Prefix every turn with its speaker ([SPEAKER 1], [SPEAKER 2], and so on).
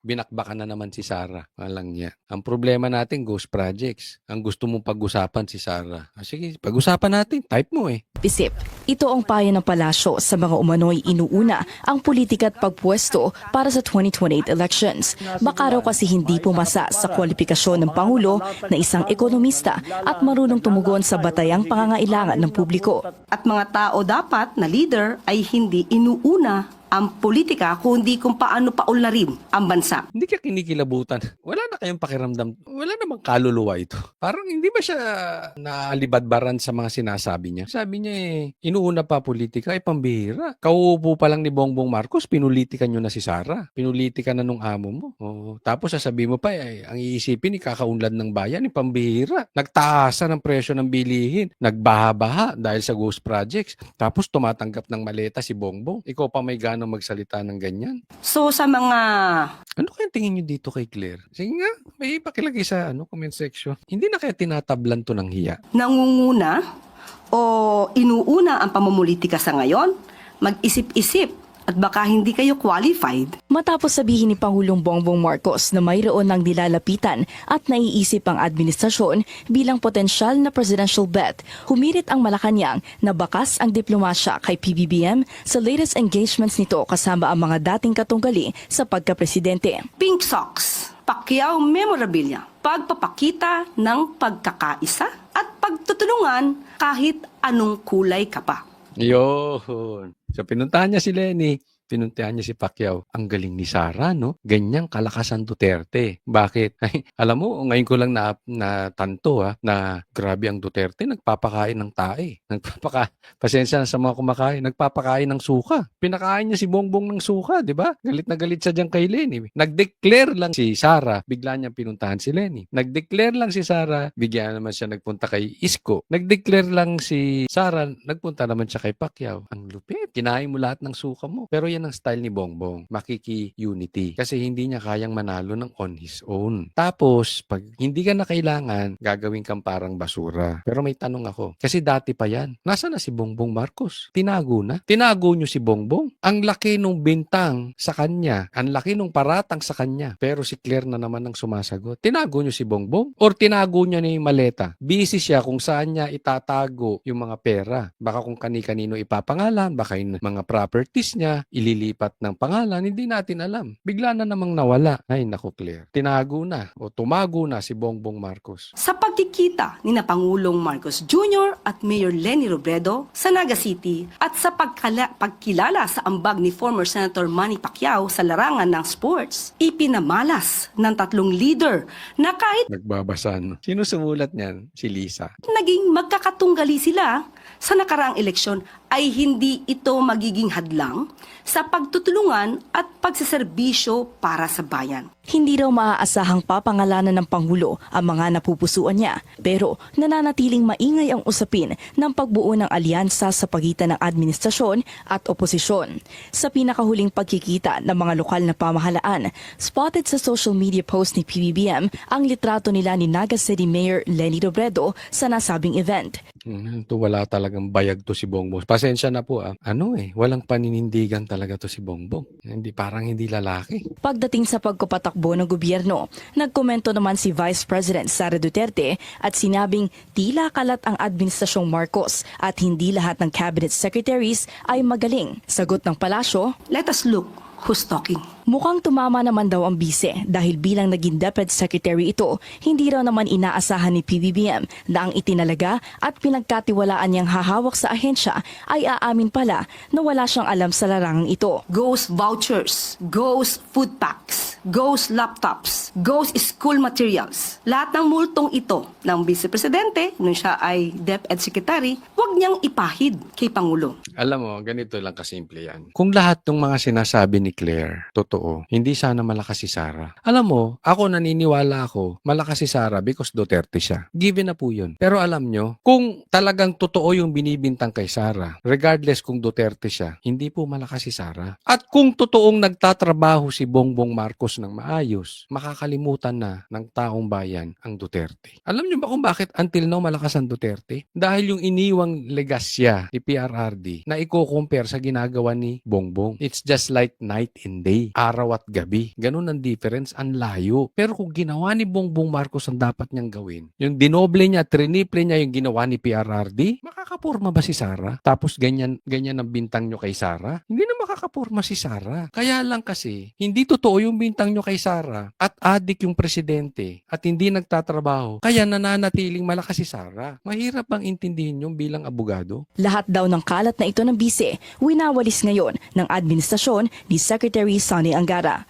[SPEAKER 1] binakbakan na naman si Sara. Walang niya. Ang problema natin, ghost projects. Ang gusto mong pag-usapan si Sara. Sige, pag-usapan natin. Type mo eh.
[SPEAKER 2] Isip, ito ang payo ng palasyo sa mga umano'y inuuna ang politika at pagpwesto para sa 2028 elections. Baka raw kasi hindi pumasa sa kwalifikasyon ng Pangulo na isang ekonomista at marunong tumugon sa batayang pangangailangan ng publiko.
[SPEAKER 3] At mga tao dapat na leader ay hindi inuuna ang politika kundi kung paano paunlarin ang bansa.
[SPEAKER 1] Hindi ka kinikilabutan. Wala na kayong pakiramdam. Wala namang kaluluwa ito. Parang hindi ba siya naalibadbaran sa mga sinasabi niya? Sabi niya inuuna pa politika, pambihira. Kauupo pa lang ni Bongbong Marcos, pinulitikan niyo na si Sara. Pinulitikan na nung amo mo. Tapos sasabihin mo pa, ang iisipin, ikakaunlad ng bayan, pambihira. Nagtaasan ng presyo ng bilihin. Nagbaha-baha dahil sa ghost projects. Tapos tumatanggap ng maleta si Bongbong. Ikaw pa may gana magsalita ng ganyan.
[SPEAKER 3] So sa mga
[SPEAKER 1] Ano kaya tingin nyo dito kay Claire? Sige nga, may pakilagay sa comment section. Hindi na kaya tinatablan to ng hiya?
[SPEAKER 3] nangunguna o inuuna ang pamumulitika sa ngayon, mag-isip-isip at baka hindi kayo qualified.
[SPEAKER 2] Matapos sabihin ni Pangulong Bongbong Marcos na mayroon ng nilalapitan at naiisip ang administrasyon bilang potensyal na presidential bet, humirit ang Malacanang na bakas ang diplomasya kay PBBM sa latest engagements nito kasama ang mga dating katunggali sa pagkapresidente.
[SPEAKER 3] Pink socks, Pacquiao memorabilia, pagpapakita ng pagkakaisa at pagtutulungan kahit anong kulay ka pa.
[SPEAKER 1] Yun. So, pinuntahan niya si Lenny. Pinuntahan niya si Pacquiao. Ang galing ni Sara, no? Ganyang kalakasan Duterte. Bakit? Ay, alam mo, ngayon ko lang natanto na grabe ang Duterte. Nagpapakain ng tae. Pasensya na sa mga kumakain. Nagpapakain ng suka. Pinakain niya si Bongbong ng suka, di ba? Galit na galit siya dyan kay Lenny. Nag-declare lang si Sara. Bigla niyang pinuntahan si Lenny. Nag-declare lang si Sara. Bigyan naman siya nagpunta kay Isko. Nag-declare lang si Sara. Nagpunta naman siya kay Pacquiao. Ang lupit. Kinain mo lahat ng suka mo. Pero yan ang style ni Bongbong, makiki-unity. Kasi hindi niya kayang manalo ng on his own. Tapos, pag hindi ka na kailangan, gagawin kang parang basura. Pero may tanong ako, kasi dati pa yan, nasa na si Bongbong Marcos? Tinago na? Tinago niyo si Bongbong? Ang laki nung bintang sa kanya, ang laki nung paratang sa kanya, pero si Claire na naman ang sumasagot. Tinago niyo si Bongbong? Or tinago niya na yung maleta? Busy siya kung saan niya itatago yung mga pera. Baka kung kani-kanino ipapangalan, baka yung mga properties niya, ililipat ng pangalan, hindi natin alam. Bigla na namang nawala. Ay, naku Claire. Tinago na o tumago na si Bongbong Marcos.
[SPEAKER 3] Sa pagkikita ni na Pangulong Marcos Jr. at Mayor Leni Robredo sa Naga City at sa pagkilala sa ambag ni former Senator Manny Pacquiao sa larangan ng sports, ipinamalas ng tatlong leader na kahit
[SPEAKER 1] Nagbabasa, no? Sino sumulat niyan? Si Lisa.
[SPEAKER 3] naging magkakatunggali sila sa nakaraang eleksyon ay hindi ito magiging hadlang sa pagtutulungan at pagseserbisyo para sa bayan.
[SPEAKER 2] Hindi raw maaasahang papangalanan ng Pangulo ang mga napupusuan niya, pero nananatiling maingay ang usapin ng pagbuo ng alyansa sa pagitan ng administrasyon at oposisyon. Sa pinakahuling pagkikita ng mga lokal na pamahalaan, spotted sa social media post ni PBBM ang litrato nila ni Naga City Mayor Leni Robredo sa nasabing event.
[SPEAKER 1] Ito wala talagang bayag to si Bongbong. Pasensya na po walang paninindigan talaga to si Bongbong. Parang hindi lalaki.
[SPEAKER 2] Pagdating sa pagpapatakbo ng gobyerno, nagkomento naman si Vice President Sara Duterte at sinabing tila kalat ang administrasyong Marcos at hindi lahat ng cabinet secretaries ay magaling. Sagot ng palasyo,
[SPEAKER 3] Let us look who's talking.
[SPEAKER 2] mukhang tumama naman daw ang bise dahil bilang naging Deputy Secretary ito, hindi raw naman inaasahan ni PBBM na ang itinalaga at pinagkatiwalaan niyang hahawak sa ahensya ay aamin pala na wala siyang alam sa larangang ito.
[SPEAKER 3] Ghost vouchers, ghost food packs, ghost laptops, ghost school materials. Lahat ng multong ito ng Vice Presidente, nung siya ay DepEd Secretary, huwag niyang ipahid kay Pangulo.
[SPEAKER 1] Alam mo, ganito lang kasimple yan. Kung lahat ng mga sinasabi ni Claire, totoo, hindi sana malakas si Sara. Alam mo, ako naniniwala ako, malakas si Sara because Duterte siya. Given na po yun. Pero alam nyo, kung talagang totoo yung binibintang kay Sara, regardless kung Duterte siya, hindi po malakas si Sara. At kung totoong nagtatrabaho si Bongbong Marcos ng maayos, nakakalimutan na ng taong bayan ang Duterte. Alam niyo ba kung bakit until now malakas ang Duterte? Dahil yung iniwang legasya ni PRRD na i-compare sa ginagawa ni Bongbong. It's just like night and day, araw at gabi. Ganun ang difference, ang layo. Pero kung ginawa ni Bongbong Marcos ang dapat niyang gawin, yung dinoble niya, triniple niya yung ginawa ni PRRD, makakapurma ba si Sara? Tapos ganyan ang bintang nyo kay Sara? Hindi na makakapurma si Sara. Kaya lang kasi, hindi totoo yung bintang nyo kay Sara at adik yung presidente at hindi nagtatrabaho. Kaya nananatiling malakas si Sara. Mahirap bang intindihin yung bilang abogado?
[SPEAKER 2] Lahat daw ng kalat na ito ng bise, winawalis ngayon ng administrasyon ni Secretary Sonny Angara.